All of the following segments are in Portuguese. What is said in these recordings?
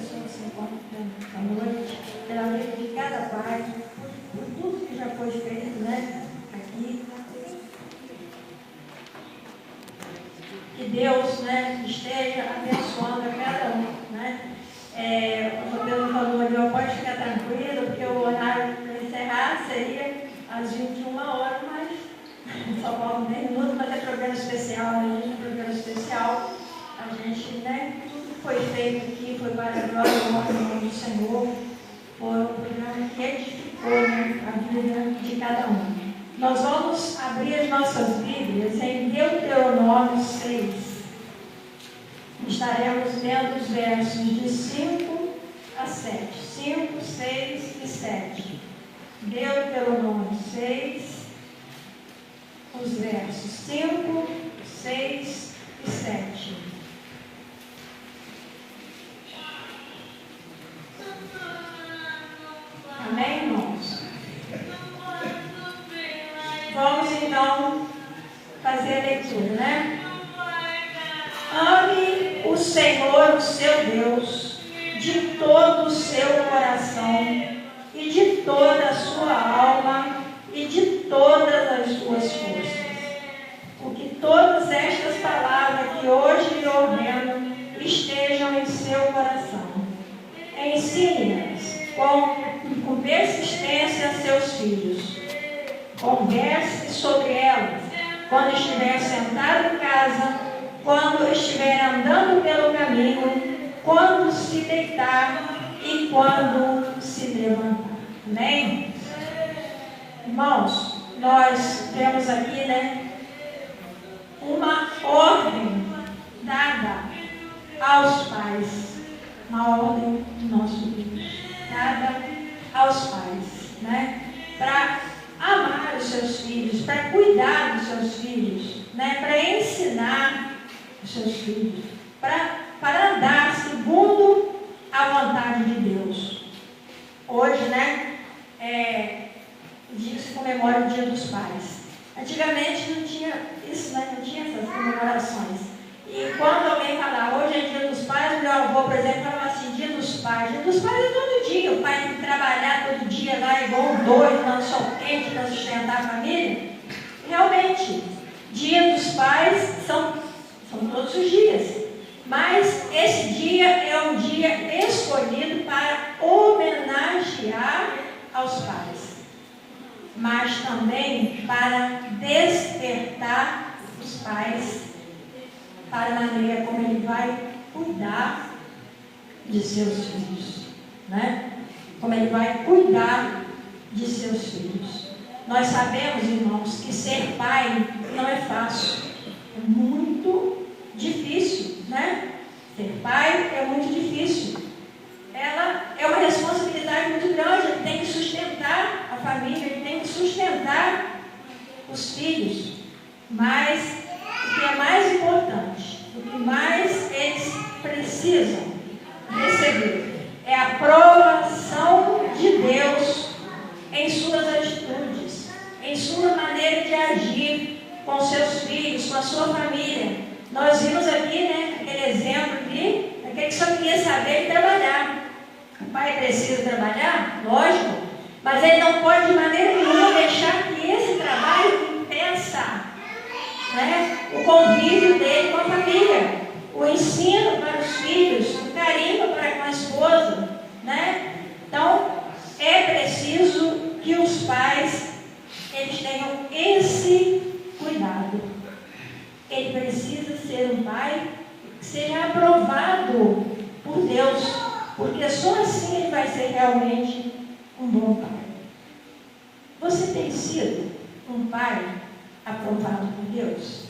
pessoas que se encontram à noite, pela vida de cada pai, por tudo que já foi feito, né? Aqui. Que Deus, né, esteja abençoando a cada um, né? O Deus falou ali, pode ficar tranquilo, porque o horário para encerrar seria às 21 horas, mas só falta 10 minutos, mas é programa especial, né? É programa especial. A gente, né, tudo que foi feito aqui foi para a glória e honra do nome do Senhor. Foi um programa que edificou, né, a vida de cada um. Nós vamos abrir as nossas Bíblias em Deuteronômio 6. Estaremos lendo os versos de 5 a 7. 5, 6 e 7. Deuteronômio 6, os versos 5, 6 e 7. Amém, irmãos? Vamos então fazer a leitura, né? Ame o Senhor, o seu Deus, de todo o seu coração e de toda a sua alma e de todas as suas forças. Porque todas estas palavras que hoje lhe ordeno estejam em seu coração. Ensine-as com persistência a seus filhos. Converse sobre elas quando estiver sentado em casa, quando estiver andando pelo caminho, quando se deitar e quando se levantar. Amém? Irmãos, nós temos aqui, né, uma ordem dada aos pais, uma ordem do nosso Deus, dada aos pais, né, para amar os seus filhos, para cuidar dos seus filhos, né, para ensinar os seus filhos, para andar segundo a vontade de Deus. Hoje, né, se comemora o Dia dos Pais. Antigamente não tinha isso, né, não tinha essas comemorações. E quando alguém falava, hoje é Dia dos Pais, meu avô, por exemplo, falava assim, Dia dos Pais. Dia dos Pais é todo dia, o pai tem que trabalhar todo dia lá, igual um doido, dando sol quente para sustentar a família. Realmente, Dia dos Pais são todos os dias. Mas esse dia é um dia escolhido para homenagear aos pais, mas também para despertar os pais para a maneira como ele vai cuidar de seus filhos, né? Como ele vai cuidar de seus filhos. Nós sabemos, irmãos, que ser pai não é fácil, é muito difícil, né? Ser pai é muito difícil. Ela é uma responsabilidade muito grande. Ele tem que sustentar a família, ele tem que sustentar os filhos. Mas o que é mais importante, o que mais eles precisam receber é a aprovação de Deus em suas atitudes, em sua maneira de agir com seus filhos, com a sua família. Nós vimos aqui, né, aquele exemplo aqui, aquele que só queria saber de trabalhar. O pai precisa trabalhar, lógico, mas ele não pode de maneira nenhuma deixar que esse trabalho impeça, né, o convívio dele com a família, o ensino para os filhos, o carinho para com a esposa, né? Então, é preciso que os pais eles tenham esse cuidado. Ele precisa ser um pai que seja aprovado por Deus, porque só assim ele vai ser realmente um bom pai. Você tem sido um pai aprovado por Deus?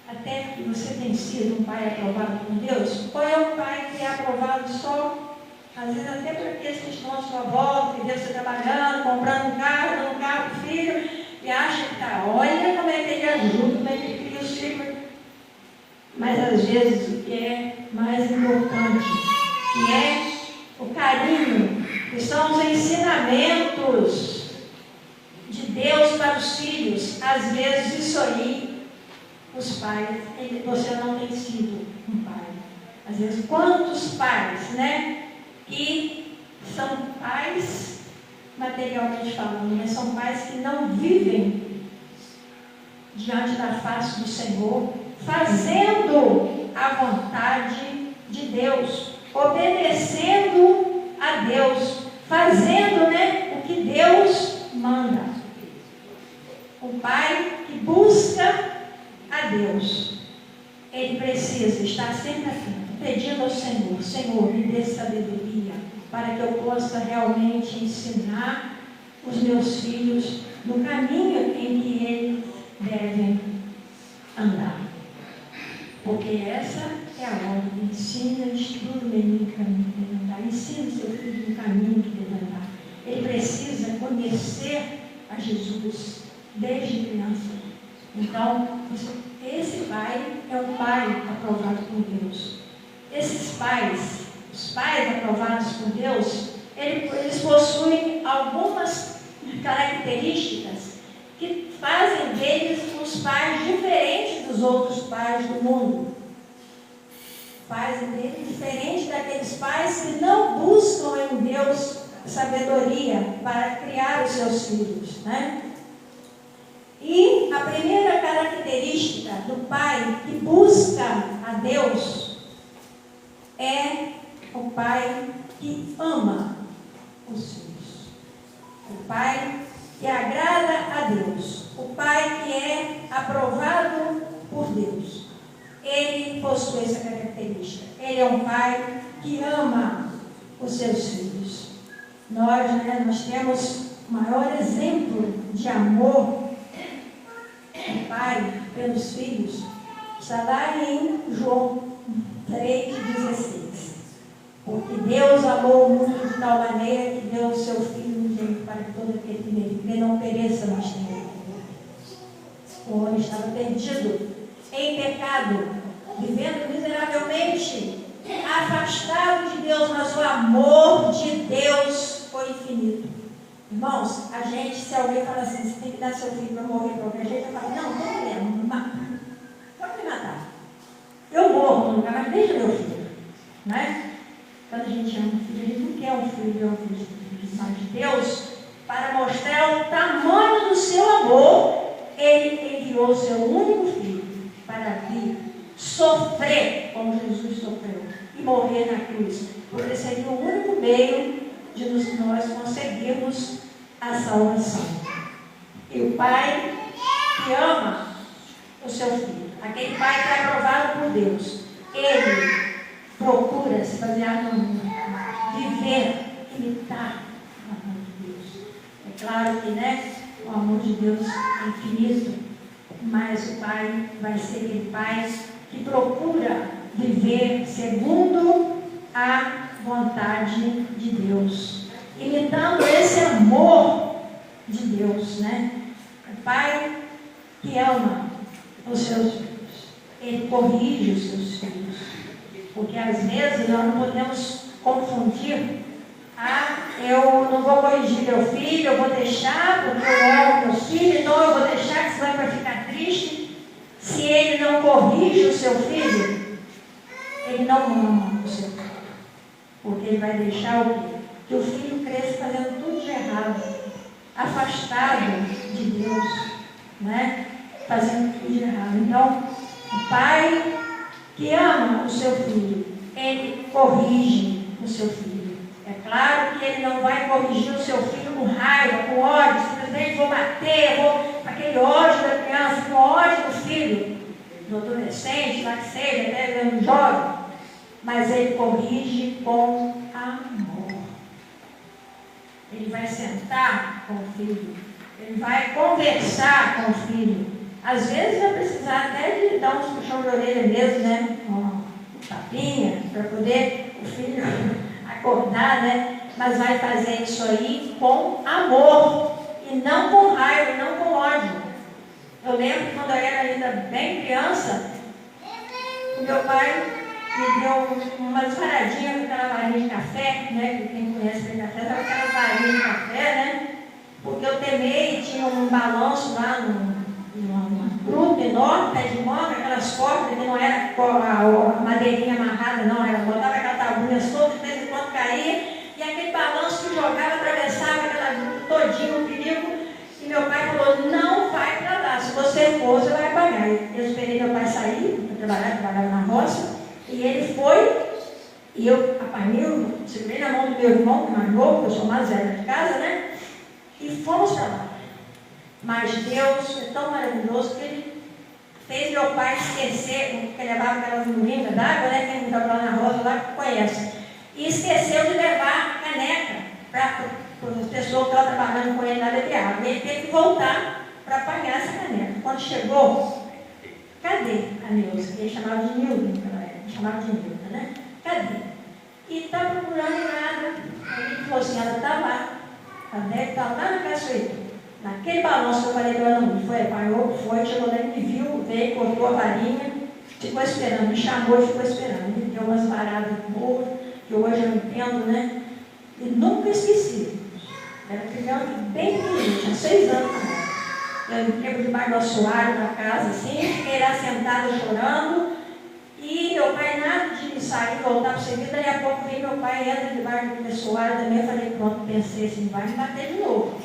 Até que você tem sido um pai aprovado por Deus? Ou é um pai que é aprovado só, às vezes até por aqueles que estão à sua volta, que Deus está trabalhando, comprando um carro, dando um carro para o filho, e acha que está, olha como é que ele ajuda, como é que ele cria os filhos. Mas às vezes o que é mais importante, que é o carinho, que são os ensinamentos de Deus para os filhos, às vezes isso aí, os pais, você não tem sido um pai. Às vezes, quantos pais, né, que são pais, materialmente falando, mas são pais que não vivem diante da face do Senhor, fazendo a vontade de Deus, obedecendo a Deus, fazendo, né, o que Deus manda. O pai que busca a Deus, ele precisa estar sempre atento, pedindo ao Senhor: Senhor, me dê sabedoria, para que eu possa realmente ensinar os meus filhos no caminho em que eles devem andar. Porque essa é a ordem: ensina, instrua o menino no caminho que deve andar, ensina o seu filho no caminho que deve andar. Ele precisa conhecer a Jesus desde criança. Então, esse pai é um pai aprovado por Deus. Esses pais, os pais aprovados por Deus, eles possuem algumas características que fazem deles os pais diferentes dos outros pais do mundo. Fazem deles diferentes daqueles pais que não buscam em Deus sabedoria para criar os seus filhos, né? E a primeira característica do pai que busca a Deus é o pai que ama os filhos. O pai que agrada a Deus. O pai que é aprovado por Deus. Ele possui essa característica. Ele é um pai que ama os seus filhos. Nós temos o maior exemplo de amor do pai pelos filhos, está lá em João 3,16. Porque Deus amou o mundo de tal maneira que deu o seu Filho unigênito para que todo aquele que nele crê não pereça, mas tenha vida. O homem estava perdido, em pecado, vivendo miseravelmente, afastado de Deus, mas o amor de Deus foi infinito. Irmãos, a gente, se alguém fala assim, você tem que dar seu filho para morrer de qualquer jeito, eu falo: não, não estou querendo, pode me matar. Eu morro no lugar, mas deixa meu filho. Né? Quando a gente ama um filho, a gente não quer um filho, é um filho de Deus, para mostrar o tamanho do seu amor. Ele enviou o seu único filho para vir sofrer como Jesus sofreu e morrer na cruz, porque seria o único meio de nós conseguirmos a salvação. E o pai que ama o seu filho, aquele pai que é aprovado por Deus, ele procura se basear no amor, viver, imitar o amor de Deus. É claro que, né, o amor de Deus é infinito, mas o pai vai ser aquele pai que procura viver segundo a vontade de Deus, imitando esse amor de Deus, né? O pai que ama os seus filhos, ele corrige os seus filhos, porque às vezes nós não podemos confundir: eu não vou corrigir meu filho, eu vou deixar porque eu amo meu filho, então eu vou deixar que senão ele vai ficar triste. Se ele não corrige o seu filho, ele não ama o seu filho. Porque ele vai deixar o quê? Que o filho cresça fazendo tudo de errado, afastado de Deus, né? Fazendo tudo de errado. Então, o pai que ama o seu filho, ele corrige o seu filho. É claro que ele não vai corrigir o seu filho com raiva, com ódio, simplesmente vou bater, aquele ódio da criança, com ódio do filho, do adolescente, lá que seja, até do jovem. Mas ele corrige com amor. Ele vai sentar com o filho, ele vai conversar com o filho. Às vezes vai precisar até de dar uns puxão de orelha mesmo, né? Um tapinha, para poder o filho acordar, né? Mas vai fazer isso aí com amor, e não com raiva, não com ódio. Eu lembro que quando eu era ainda bem criança, o meu pai me deu uma varadinha com aquela varinha de café, né? Que quem conhece bem café, sabe aquela varinha de café, né? Porque eu temei, tinha um balanço lá numa gruta enorme, pé de manga, aquelas cordas que não era a madeirinha amarrada, não, era trabalhava na roça, e ele foi, e eu apanhei, segurei na mão do meu irmão, que é mais novo, eu sou mais velha de casa, né? E fomos para lá. Mas Deus é tão maravilhoso que Ele fez meu pai esquecer, que levava aquelas murinhas d'água, né? Quem estava lá na roça lá conhece. E esqueceu de levar a caneca para as pessoas que estavam trabalhando com ele lá de água. Ele teve que voltar para apanhar essa caneca. Quando chegou, cadê a Neuza? Ele chamava de Nilda, chamava de Nilda, né? Cadê? E está procurando nada. Aí ele falou assim, ela está lá. Ela deve estar lá na caçoeira. Naquele balanço que eu falei para ela não, foi, parou, foi, chegou lá, me viu, veio, cortou a varinha, ficou esperando, me chamou e ficou esperando. Me deu umas paradas boas, que hoje eu entendo, né? E nunca esqueci. Era criança bem pequenininha, tinha 6 anos também. Eu entrei debaixo do assoalho da casa, assim, fiquei lá sentada chorando. E meu pai, nada de sair e voltar para o serviço, daí a pouco veio meu pai, entra debaixo do assoalho também. Eu falei, pronto, pensei assim, vai me bater de novo.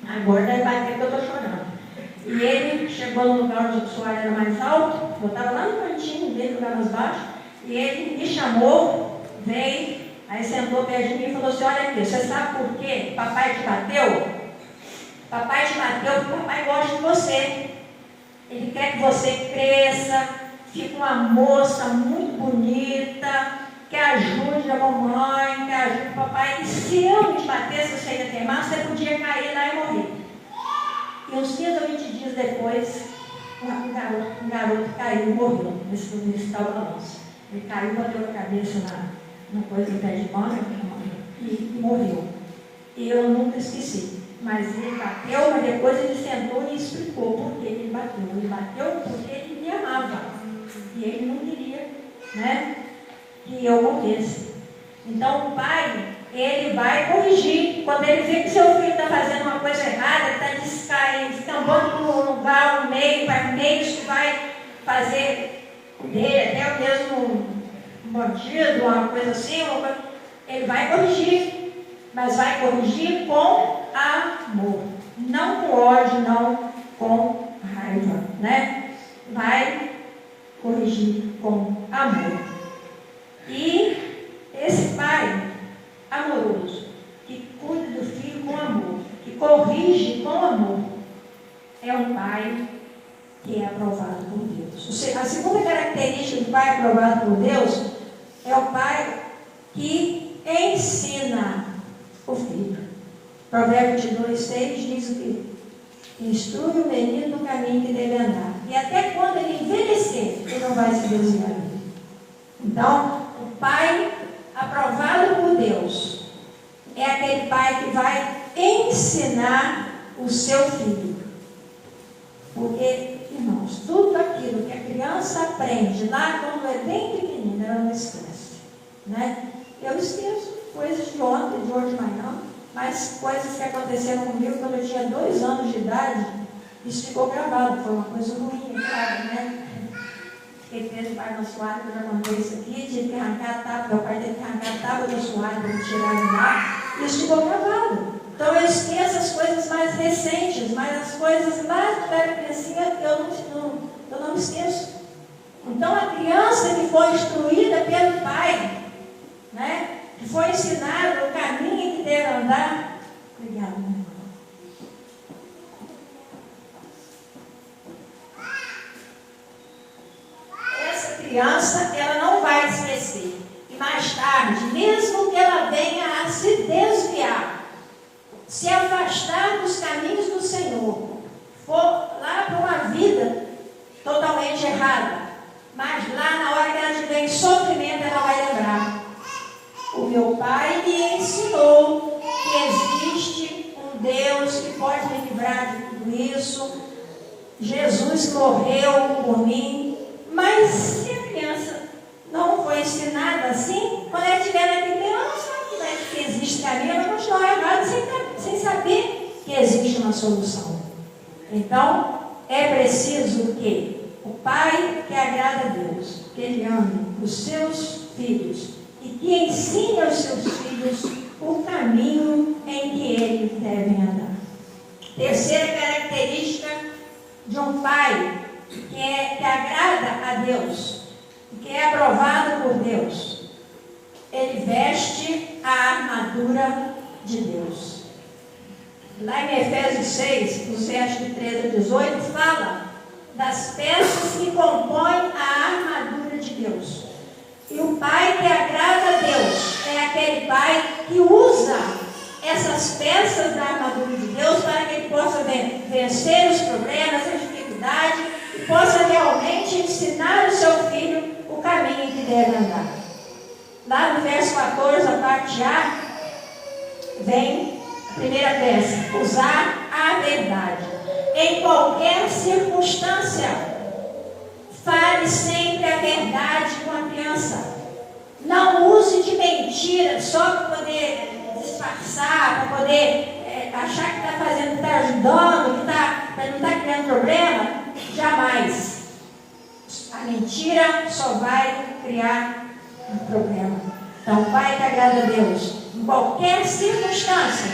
Agora vai bater que eu estou chorando. E ele chegou no lugar onde o assoalho era mais alto, eu estava lá no cantinho dele, no lugar mais baixo, e ele me chamou, veio, aí sentou perto de mim e falou assim, olha aqui, você sabe por quê? Papai te bateu? Papai te bateu porque papai gosta de você. Ele quer que você cresça, fique uma moça muito bonita, que ajude a mamãe, que ajude o papai. E se eu te batesse, você ia queimar, você podia cair lá e morrer. E uns 15 ou 20 dias depois, um garoto caiu e morreu nesse tal balanço. Ele caiu, bateu a cabeça na coisa do pé de manga e morreu. E eu nunca esqueci. Mas ele bateu, mas depois ele sentou e explicou por que ele bateu. Ele bateu porque ele me amava. E ele não queria, né, que eu morresse. Então o pai, ele vai corrigir. Quando ele vê que seu filho está fazendo uma coisa errada, está descambando no lugar, no meio, para meios que vai fazer dele até mesmo um bandido, uma coisa assim, ele vai corrigir. Mas vai corrigir com amor. Não com ódio, não com raiva, né? Vai corrigir com amor. E esse pai amoroso, que cuida do filho com amor, que corrige com amor, é um pai que é aprovado por Deus. A segunda característica do pai aprovado por Deus é o pai que ensina o filho. Provérbios 22:6 diz o quê? Instrui o menino no caminho que deve andar, e até quando ele envelhecer, ele não vai se desviar dele. Então, o pai aprovado por Deus é aquele pai que vai ensinar o seu filho. Porque, irmãos, tudo aquilo que a criança aprende lá quando é bem pequenina, ela não esquece, né? Eu esqueço coisas de ontem, de hoje de manhã, mas coisas que aconteceram comigo quando eu tinha 2 anos de idade, isso ficou gravado, foi uma coisa ruim, claro, né? Fiquei preso debaixo do assoalho, eu já contei isso aqui, tive que arrancar a tábua, meu pai teve que arrancar a tábua do assoalho para me tirar de lá, isso ficou gravado. Então eu esqueço as coisas mais recentes, mas as coisas lá que eu era criancinha, eu não esqueço. Então a criança que foi instruída pelo pai, né? Que foi ensinado o caminho que deve andar. Obrigada, meu irmão. Essa criança, ela não vai esquecer. E mais tarde, mesmo que ela venha a se desviar, se afastar dos caminhos do Senhor, for lá para uma vida totalmente errada, mas lá na hora que ela tiver em sofrimento, ela vai lembrar. O meu pai me ensinou que existe um Deus que pode me livrar de tudo isso. Jesus morreu por mim. Mas se a criança não foi ensinada assim, quando ela estiver naquele tempo, ela não sabe que existe caminho, ela vai continuar errada sem saber que existe uma solução. Então, é preciso que o pai que agrada a Deus, que ele ame os seus filhos, e que ensine aos seus filhos o caminho em que eles devem andar. Terceira característica de um pai que agrada a Deus, que é aprovado por Deus, ele veste a armadura de Deus. Lá em Efésios 6, nos versos de 13 a 18, fala das peças que compõem a armadura de Deus. E o pai que agrada a Deus é aquele pai que usa essas peças da armadura de Deus para que ele possa vencer os problemas, as dificuldades, e possa realmente ensinar o seu filho o caminho que deve andar. Lá no verso 14, a parte A, vem a primeira peça: usar a verdade. Em qualquer circunstância, fale sempre a verdade com a criança. Não use de mentira só para poder disfarçar, para poder achar que está fazendo, que está ajudando, que não está criando problema. Jamais. A mentira só vai criar um problema. Então, pai que agrada a Deus, em qualquer circunstância,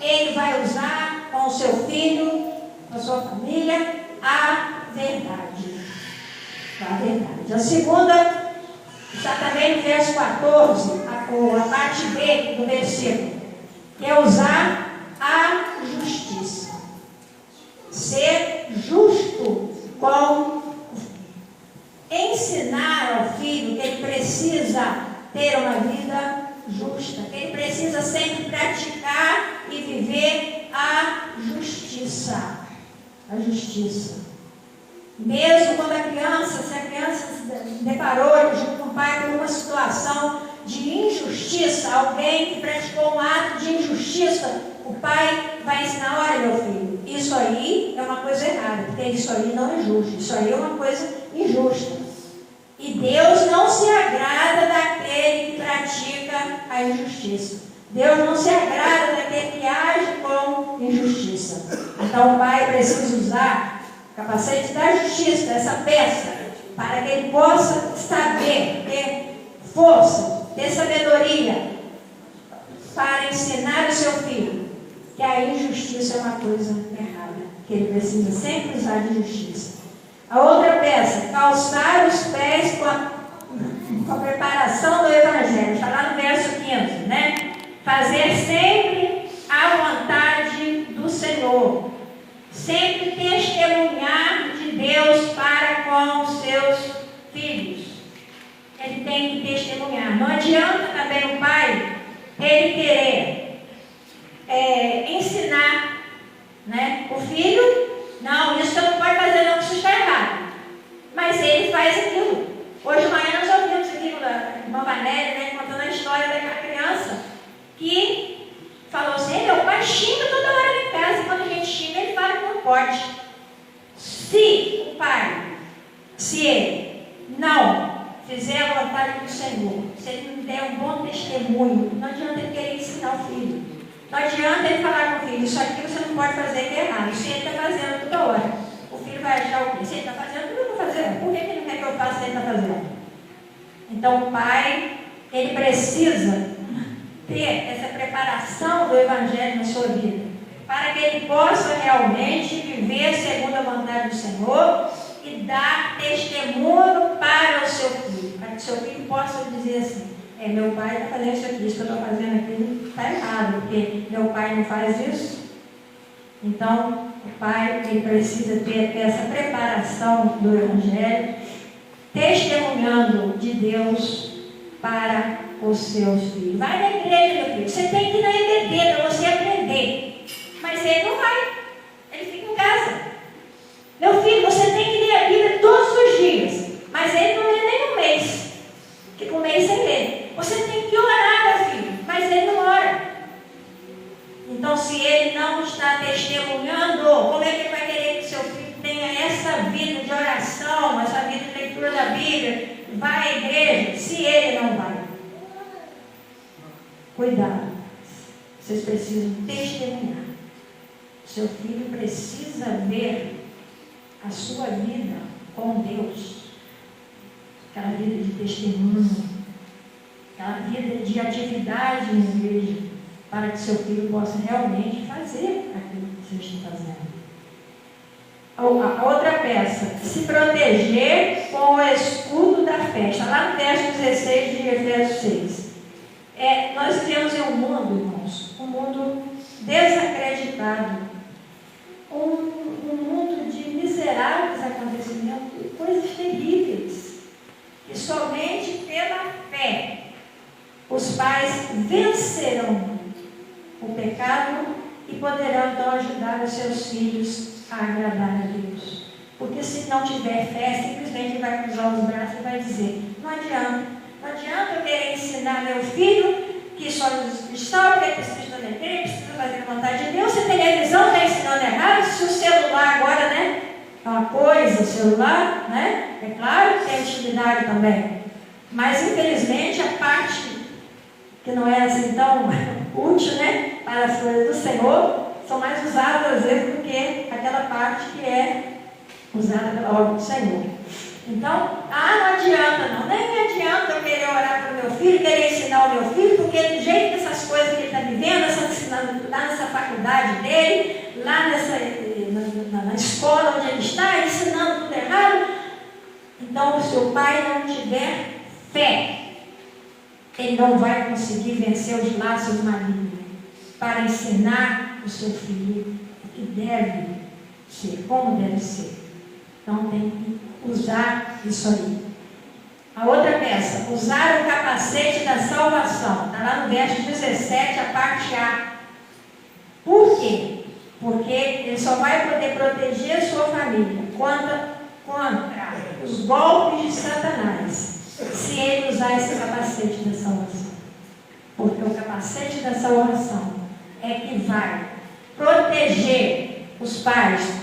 ele vai usar com o seu filho, com a sua família, a verdade. A verdade. A segunda está também no verso 14, a parte B do versículo, que é usar a justiça. Ser justo com o filho. Ensinar ao filho que ele precisa ter uma vida justa, que ele precisa sempre praticar e viver a justiça. A justiça. Mesmo quando se a criança se deparou junto com o pai com uma situação de injustiça, alguém que praticou um ato de injustiça, o pai vai ensinar: olha, meu filho, isso aí é uma coisa errada, porque isso aí não é justo, isso aí é uma coisa injusta. E Deus não se agrada daquele que pratica a injustiça. Deus não se agrada daquele que age com injustiça. Então o pai precisa usar o capacete da justiça, dessa peça, para que ele possa saber, ter força, ter sabedoria, para ensinar o seu filho que a injustiça é uma coisa errada, que ele precisa sempre usar de justiça. A outra peça: calçar os pés com a preparação do Evangelho. Está lá no verso 15, né? Fazer sempre a vontade do Senhor. Sempre testemunhar de Deus para com os seus filhos. Ele tem que testemunhar. Não adianta também o pai ele querer ensinar, né, o filho: não, isso você não pode fazer, não, isso está errado. Mas ele faz aquilo. Hoje de manhã nós ouvimos aqui com a irmã Vanélia, né, contando a história daquela criança que falou assim: meu pai xinga toda hora em casa, e quando a gente xinga, ele fala que não pode. Se o pai, se ele não fizer a vontade do Senhor, se ele não der um bom testemunho, não adianta ele querer ensinar o filho. Não adianta ele falar com o filho: isso aqui você não pode fazer, que é errado. Se ele está fazendo toda hora, o filho vai achar o quê? Se ele está fazendo, eu vou fazer. Por que ele não quer que eu faça se ele está fazendo? Então o pai, ele precisa ter essa preparação do Evangelho na sua vida, para que ele possa realmente viver segundo a vontade do Senhor e dar testemunho para o seu filho, para que o seu filho possa dizer assim: meu pai está fazendo isso aqui, isso que eu estou fazendo aqui está errado, porque meu pai não faz isso. Então, o pai ele precisa ter essa preparação do Evangelho, testemunhando de Deus para os seus filhos. Vai na igreja, meu filho. Você tem que ir na EBD para você aprender. Mas ele não vai. Ele fica em casa. Meu filho, você tem que ler a Bíblia todos os dias. Mas ele não lê nem um mês. Porque com um mês você lê. Você tem que orar, meu filho. Mas ele não ora. Então, se ele não está testemunhando, como é que ele vai querer que seu filho tenha essa vida de oração, essa vida de leitura da Bíblia, vai à igreja, se ele não vai? Cuidado. Vocês precisam testemunhar. Seu filho precisa ver a sua vida com Deus. Aquela vida de testemunho, aquela vida de atividade na igreja, para que seu filho possa realmente fazer aquilo que você está fazendo. A outra peça, se proteger com o escudo da fé. Está lá no verso 16 de Efésios 6. Nós vivemos em um mundo, irmãos, um mundo desacreditado, um mundo de miseráveis acontecimentos, coisas terríveis, que somente pela fé os pais vencerão o pecado e poderão então ajudar os seus filhos a agradar a Deus. Porque se não tiver fé, simplesmente vai cruzar os braços e vai dizer: não adianta eu querer ensinar meu filho que só Jesus cristão, que ele precisa da igreja, precisa fazer a vontade de Deus. Se a televisão está ensinando errado, se o celular agora, né, é uma coisa, o celular, né, é claro que tem utilidade também, mas infelizmente a parte que não é assim tão útil, né, para as coisas do Senhor, são mais usadas às vezes do que aquela parte que é usada pela obra do Senhor. Então, não adianta não, nem adianta eu querer orar para o meu filho, querer ensinar o meu filho, porque do jeito que essas coisas que ele está vivendo, lá nessa faculdade dele, lá na escola onde ele está, ensinando tudo errado. Então, se o pai não tiver fé, ele não vai conseguir vencer os laços malignos para ensinar o seu filho o que deve ser, como deve ser. Então tem que usar isso aí. A outra peça, usar o capacete da salvação. Está lá no verso 17, a parte A. Por quê? Porque ele só vai poder proteger a sua família contra os golpes de Satanás, se ele usar esse capacete da salvação. Porque o capacete da salvação é que vai proteger os pais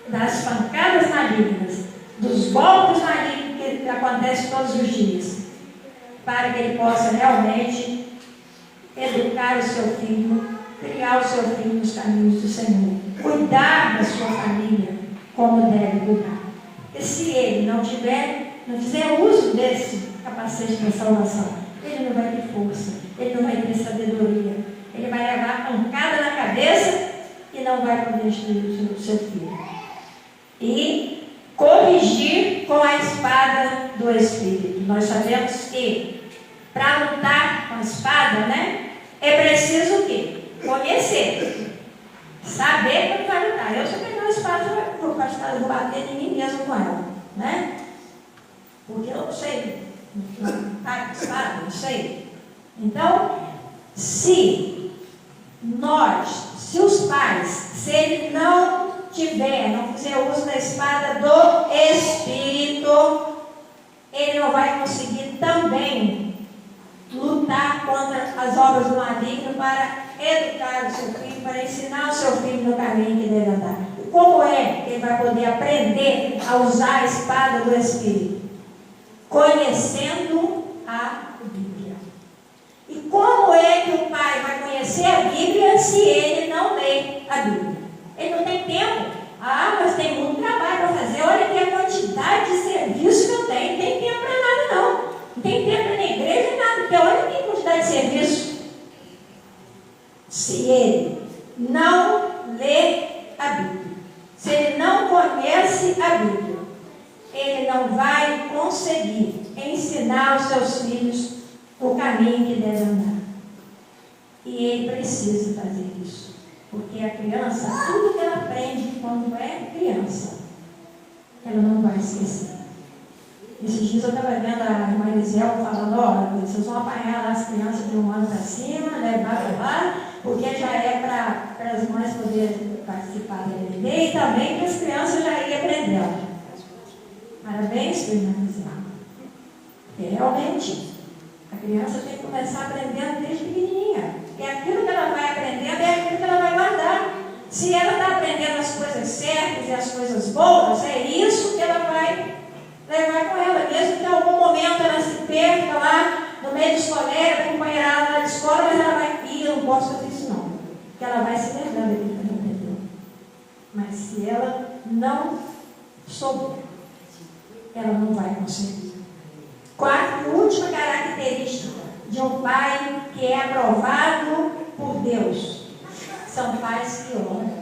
das pancadas malignas, dos golpes malignos que acontecem todos os dias, para que ele possa realmente educar o seu filho, criar o seu filho nos caminhos do Senhor, cuidar da sua família como deve cuidar. E se ele não fizer uso desse capacete da salvação, ele não vai ter força, ele não vai ter sabedoria, ele vai levar a pancada na cabeça e não vai poder destruir o seu filho. E corrigir com a espada do Espírito. Nós sabemos que para lutar com a espada, né, é preciso o quê? Conhecer. Saber como vai lutar. Eu, se eu pegar uma espada, eu vou bater em mim mesmo com ela, né? Porque eu não sei lutar com espada, não sei. Então, se os pais, se ele não fizer uso da espada do Espírito, ele não vai conseguir também lutar contra as obras do maligno para educar o seu filho, para ensinar o seu filho no caminho que deve andar. E como é que ele vai poder aprender a usar a espada do Espírito? Conhecendo a Bíblia. E como é que o pai vai conhecer a Bíblia se ele não lê a Bíblia? Ele não tem tempo. Mas tem muito trabalho para fazer. Olha aqui a quantidade de serviço que eu tenho. Não tem tempo para nada, não. Não tem tempo para ir na igreja, nada. Porque olha aqui a quantidade de serviço. Se ele não lê a Bíblia, se ele não conhece a Bíblia, ele não vai conseguir ensinar os seus filhos o caminho que deve andar. E ele precisa fazer isso. Porque a criança, tudo que ela aprende quando é criança, ela não vai esquecer. Esses dias eu estava vendo a irmã Elisel falando: vocês vão apanhar lá as crianças de 1 ano para cima, levar para lá, porque já é para as mães poderem participar da EBD e também para as crianças já irem aprendendo. Parabéns, irmã Elisel. Porque realmente a criança tem que começar aprendendo desde pequenininha. E aquilo que ela vai aprendendo é aquilo que ela vai guardar. Se ela está aprendendo as coisas certas e as coisas boas, é isso que ela vai levar com ela. Mesmo que em algum momento ela se perca lá no meio dos colegas, acompanhará lá na escola, mas ela vai ir, eu não posso fazer isso não. Porque ela vai se lembrar daquilo que ela aprendeu. Mas se ela não souber, ela não vai conseguir. Quarta e última característica de um pai que é aprovado por Deus: são pais que oram.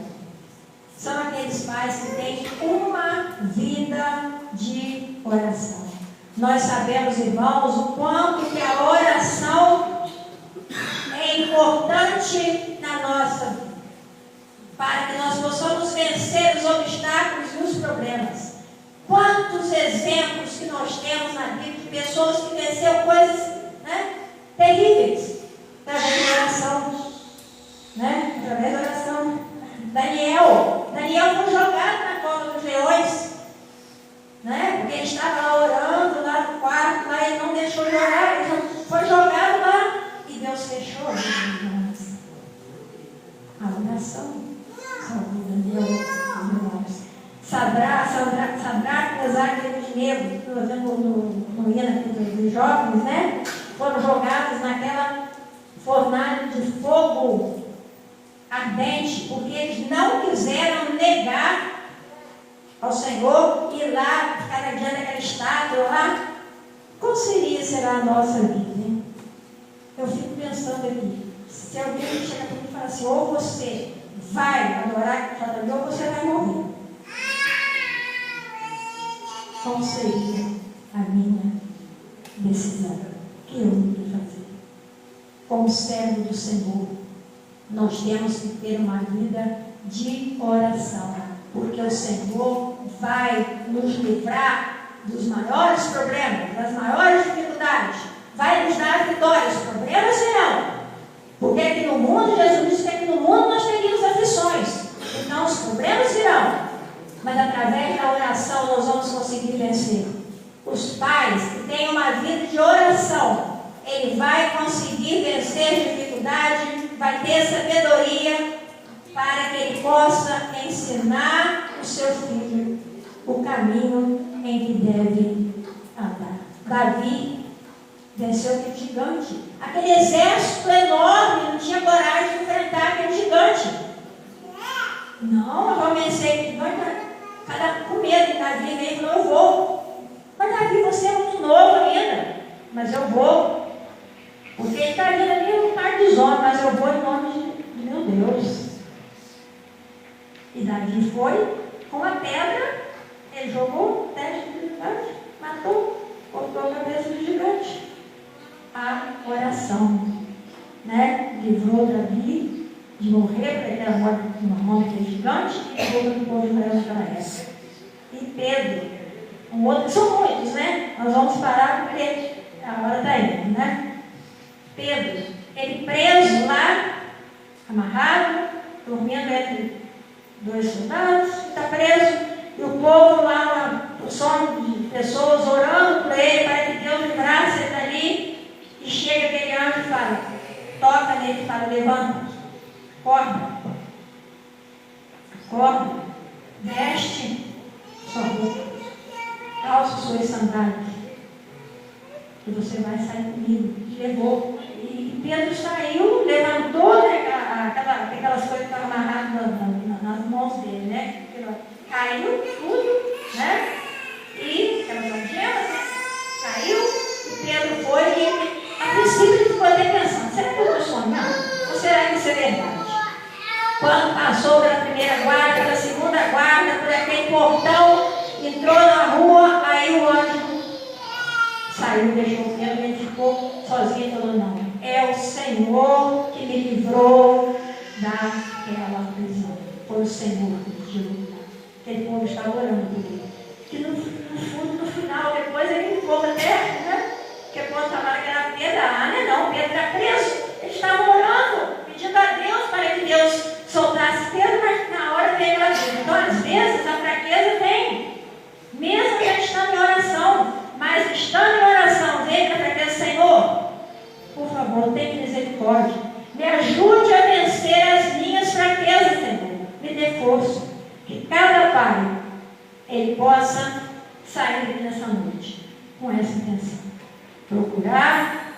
são aqueles pais que têm uma vida de oração. Nós sabemos, irmãos, o quanto que a oração é importante na nossa vida, para que nós possamos vencer os obstáculos e os problemas. Quantos exemplos que nós temos na Bíblia de pessoas que venceram coisas, né, terríveis através da oração, né? Através da oração. Daniel foi jogado na cova dos leões, né? Porque ele estava lá orando, lá no quarto, lá ele não deixou de orar, ele foi jogado lá e Deus fechou a oração. A oração salvou Daniel, irmãos. Sadraque, Mesaque e Abednego, estou vendo no hino dos jovens, né? Foram jogados naquela fornalha de fogo ardente, porque eles não quiseram negar ao Senhor e lá ficar diante daquela estátua lá. Qual será a nossa vida, hein? Eu fico pensando aqui, se alguém chegar para mim e falar assim, ou você vai adorar aquela ou você vai morrer. Qual seria a minha decisão? O que eu vou fazer? Como servo do Senhor, nós temos que ter uma vida de oração, porque o Senhor vai nos livrar dos maiores problemas, das maiores dificuldades, vai nos dar vitórias. Os problemas serão, porque aqui no mundo, Jesus disse que aqui no mundo nós teríamos aflições, então os problemas virão, mas através da oração nós vamos conseguir vencer. Os pais que têm uma vida de oração, ele vai conseguir vencer dificuldade, vai ter sabedoria para que ele possa ensinar o seu filho o caminho em que deve andar. Davi venceu aquele gigante, aquele exército enorme, não tinha coragem de enfrentar aquele gigante. Não, eu vou vencer aquele gigante. Cada com medo, Davi veio e falou, eu vou. Mas Davi, você é muito novo ainda, mas eu vou. Porque ele está vindo ali no mar dos homens, mas eu vou em nome de meu Deus. E Davi foi com a pedra, ele jogou o teste do gigante, matou, cortou a cabeça do gigante. A oração, né? Livrou Davi de morrer, porque era morte de uma mão daquele gigante, e livrou do povo de Israel naquela época. E Pedro, um outro, são muitos, né? Nós vamos parar porque a hora está indo, né? Pedro, ele preso lá, amarrado, dormindo entre dois soldados, está preso, e o povo lá, o som de pessoas orando por ele, para que Deus livrasse ele dali, e chega aquele anjo e fala, toca nele e fala, levanta, acorda, veste sua roupa, calça suas sandálias, e você vai sair comigo. E levou. E Pedro saiu, levantou, né, aquelas coisas que estavam amarradas nas mãos dele, né? Caiu tudo, né? E aquelas algemas, né? Caiu, e Pedro foi, e ele, a princípio ele ficou até pensando, será que eu estou sonhando? Ou será que isso é verdade? Quando passou pela primeira guarda, pela segunda guarda, por aquele portão, entrou na rua, aí o anjo saiu, deixou o Pedro, ele ficou sozinho e falou, não, é o Senhor que me livrou daquela prisão. Foi o Senhor que me livrou. Aquele povo estava orando por ele. Que no fundo, no final, depois ele fogo até, né? Porque quando estava naquela pedra, não, Pedro era preso. Eles estavam orando, pedindo a Deus para que Deus soltasse Pedro, mas na hora veio a Deus. Então, às vezes, a fraqueza vem, mesmo já estando em oração. Mas estando em oração, vem para aquele Senhor, por favor, tenha misericórdia. Me ajude a vencer as minhas fraquezas, Senhor. Me dê força. Que cada pai, ele possa sair daqui nessa noite com essa intenção. Procurar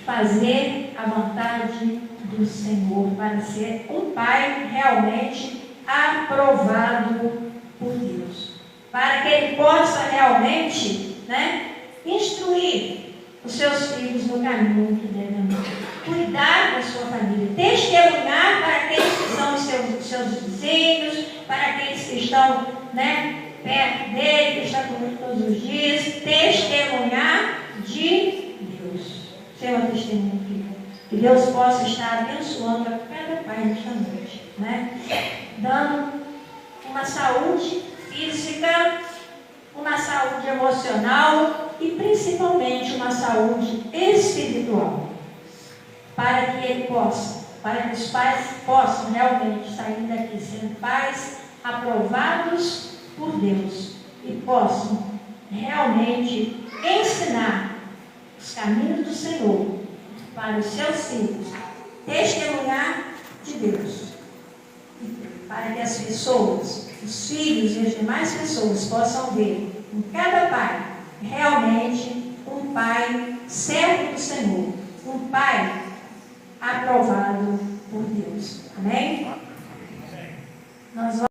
fazer a vontade do Senhor para ser um pai realmente aprovado por Deus. Para que ele possa realmente, né, instruir os seus filhos no caminho que devem andar, cuidar da sua família, testemunhar para aqueles que são os seus vizinhos, para aqueles que estão, perto dele, que estão com ele todos os dias, testemunhar de Deus. Ser uma testemunha de Deus. Que Deus possa estar abençoando a cada pai nesta noite, dando uma saúde física, uma saúde emocional e principalmente uma saúde espiritual, para que os pais possam realmente sair daqui sendo pais aprovados por Deus e possam realmente ensinar os caminhos do Senhor para os seus filhos, testemunhar de Deus, para que as pessoas, os filhos e as demais pessoas possam ver em cada pai realmente um pai servo do Senhor, um pai aprovado por Deus. Amém? Nós